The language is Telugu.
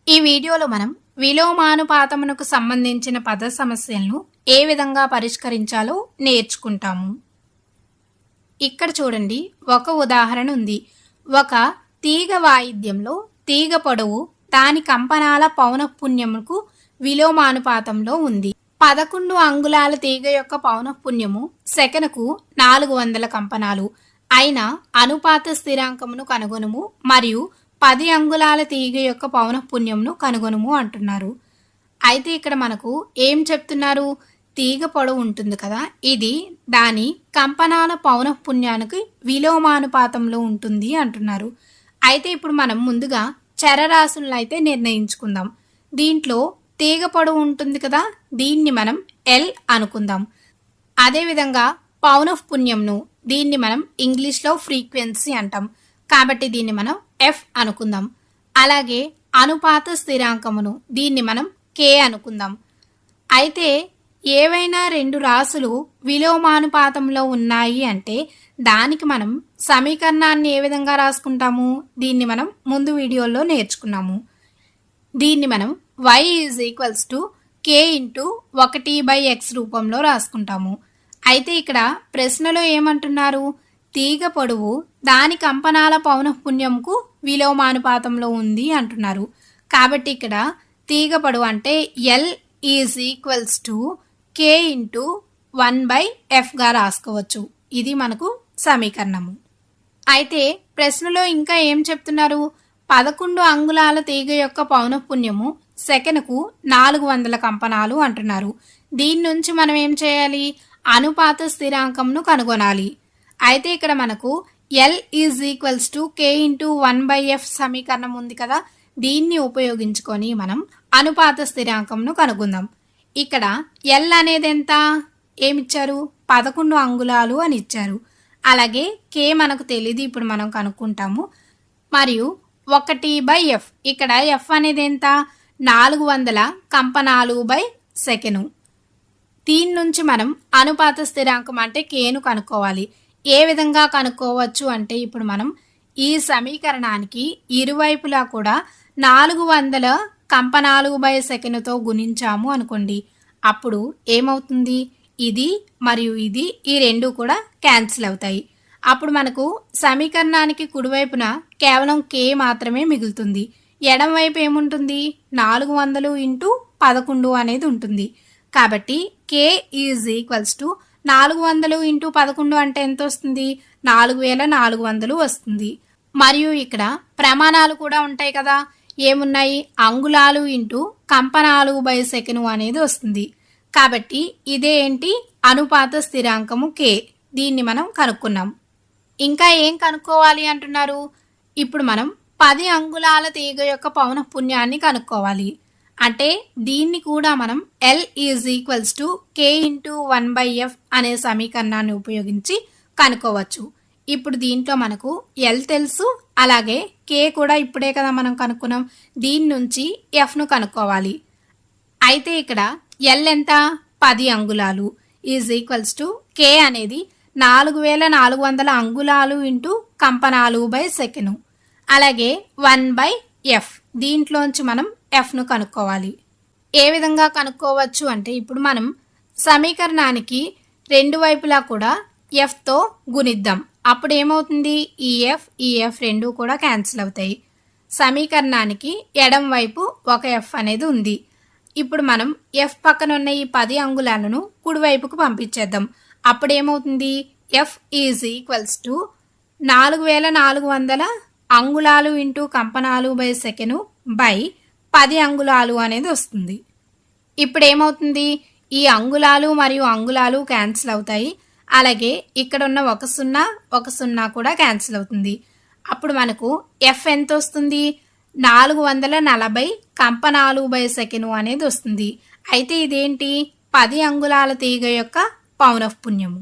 ఈ వీడియోలో మనం విలోమానుపాతమునకు సంబంధించిన పద సమస్యలను ఏ విధంగా పరిష్కరించాలో నేర్చుకుంటాము. ఇక్కడ చూడండి, ఒక ఉదాహరణ ఉంది. ఒక తీగ వాయిద్యంలో తీగ పొడవు దాని కంపనాల పౌనఃపున్యముకు విలోమానుపాతంలో ఉంది. 11 అంగుళాల తీగ యొక్క పౌనఃపున్యము సెకనుకు 400 కంపనాలు అయిన అనుపాత స్థిరాంకమును కనుగొనుము మరియు 10 అంగుళాల తీగ యొక్క పౌనఃపున్యమును కనుగొనుము అంటున్నారు. అయితే ఇక్కడ మనకు ఏం చెప్తున్నారు? తీగ పొడవు ఉంటుంది కదా, ఇది దాని కంపనాల పౌనఃపున్యానికి విలోమానుపాతంలో ఉంటుంది అంటున్నారు. అయితే ఇప్పుడు మనం ముందుగా చరరాశులను అయితే నిర్ణయించుకుందాం. దీంట్లో తీగ పొడవు ఉంటుంది కదా, దీన్ని మనం ఎల్ అనుకుందాం. అదేవిధంగా పౌనఃపున్యంను దీన్ని మనం ఇంగ్లీష్లో ఫ్రీక్వెన్సీ అంటాం, కాబట్టి దీన్ని మనం ఎఫ్ అనుకుందాం. అలాగే అనుపాత స్థిరాంకమును దీన్ని మనం కే అనుకుందాం. అయితే ఏవైనా రెండు రాశులు విలోమానుపాతంలో ఉన్నాయి అంటే దానికి మనం సమీకరణాన్ని ఏ విధంగా రాసుకుంటాము? దీన్ని మనం ముందు వీడియోలో నేర్చుకున్నాము. దీన్ని మనం y = k × 1/x రూపంలో రాసుకుంటాము. అయితే ఇక్కడ ప్రశ్నలో ఏమంటున్నారు? తీగ పొడవు దాని కంపనాల పౌనఃపున్యంకు విలోమానుపాతంలో ఉంది అంటున్నారు. కాబట్టి ఇక్కడ తీగ పొడవు అంటే L = k × 1/f గా రాసుకోవచ్చు. ఇది మనకు సమీకరణము. అయితే ప్రశ్నలో ఇంకా ఏం చెప్తున్నారు? 11 అంగుళాల తీగ యొక్క పౌనఃపున్యము సెకనుకు 400 కంపనాలు అంటున్నారు. దీని నుంచి మనం ఏం చేయాలి? అనుపాత స్థిరాంకంను కనుగొనాలి. అయితే ఇక్కడ మనకు L = k × 1/f సమీకరణం ఉంది కదా, దీన్ని ఉపయోగించుకొని మనం అనుపాత స్థిరాంకంను కనుగొందాం. ఇక్కడ L అనేది ఎంత? ఏమిచ్చారు? 11 అంగుళాలు అని ఇచ్చారు. అలాగే k మనకు తెలియదు, ఇప్పుడు మనం కనుక్కుంటాము. మరియు 1/f, ఇక్కడ f అనేది ఎంత? 400 కంపనాలు సెకను. దీని నుంచి మనం అనుపాత స్థిరాంకం అంటే కేను కనుక్కోవాలి. ఏ విధంగా కనుక్కోవచ్చు అంటే ఇప్పుడు మనం ఈ సమీకరణానికి ఇరువైపులా కూడా 400 కంపనాలు సెకనుతో గుణించాము అనుకోండి. అప్పుడు ఏమవుతుంది? ఇది మరియు ఇది, ఈ రెండు కూడా క్యాన్సిల్ అవుతాయి. అప్పుడు మనకు సమీకరణానికి కుడివైపున కేవలం k మాత్రమే మిగులుతుంది. ఎడం వైపు ఏముంటుంది? 400 × 11 అనేది ఉంటుంది. కాబట్టి k = 400 × 11 అంటే ఎంత వస్తుంది? 4400 వస్తుంది. మరియు ఇక్కడ ప్రమాణాలు కూడా ఉంటాయి కదా, ఏమున్నాయి? అంగుళాలు × కంపనాలు సెకను అనేది వస్తుంది. కాబట్టి ఇదే ఏంటి? అనుపాత స్థిరాంకము k. దీన్ని మనం కనుక్కున్నాం. ఇంకా ఏం కనుక్కోవాలి అంటున్నారు? ఇప్పుడు మనం 10 అంగుళాల తీగ యొక్క పౌనఃపున్యాన్ని కనుక్కోవాలి. అంటే దీన్ని కూడా మనం L = k × 1/f అనే సమీకరణాన్ని ఉపయోగించి కనుక్కోవచ్చు. ఇప్పుడు దీంట్లో మనకు L తెలుసు, అలాగే k కూడా ఇప్పుడే కదా మనం కనుక్కున్నాం. దీని నుంచి fను కనుక్కోవాలి. అయితే ఇక్కడ L ఎంత? 10 అంగుళాలు k అనేది 4400 అంగుళాలు × కంపనాలు సెకను. అలాగే 1/f, దీంట్లోంచి మనం fను కనుక్కోవాలి. ఏ విధంగా కనుక్కోవచ్చు అంటే ఇప్పుడు మనం సమీకరణానికి రెండు వైపులా కూడా fతో గుణిద్దాం. అప్పుడు ఏమవుతుంది? ఈ f రెండు కూడా క్యాన్సిల్ అవుతాయి. సమీకరణానికి ఎడం వైపు ఒక f అనేది ఉంది. ఇప్పుడు మనం f పక్కన ఉన్న ఈ 10 అంగుళాలను కుడివైపుకు పంపించేద్దాం. అప్పుడు ఏమవుతుంది? f = 4400 అంగుళాలు × కంపనాలు సెకను 10 అంగుళాలు అనేది వస్తుంది. ఇప్పుడు ఏమవుతుంది? ఈ అంగుళాలు మరియు అంగుళాలు క్యాన్సిల్ అవుతాయి. అలాగే ఇక్కడ ఉన్న ఒక 0 కూడా క్యాన్సిల్ అవుతుంది. అప్పుడు మనకు f ఎంత వస్తుంది? 440 కంపనాలు సెకను అనేది వస్తుంది. అయితే ఇదేంటి? 10 అంగుళాల తీగ యొక్క పౌనఃపున్యము.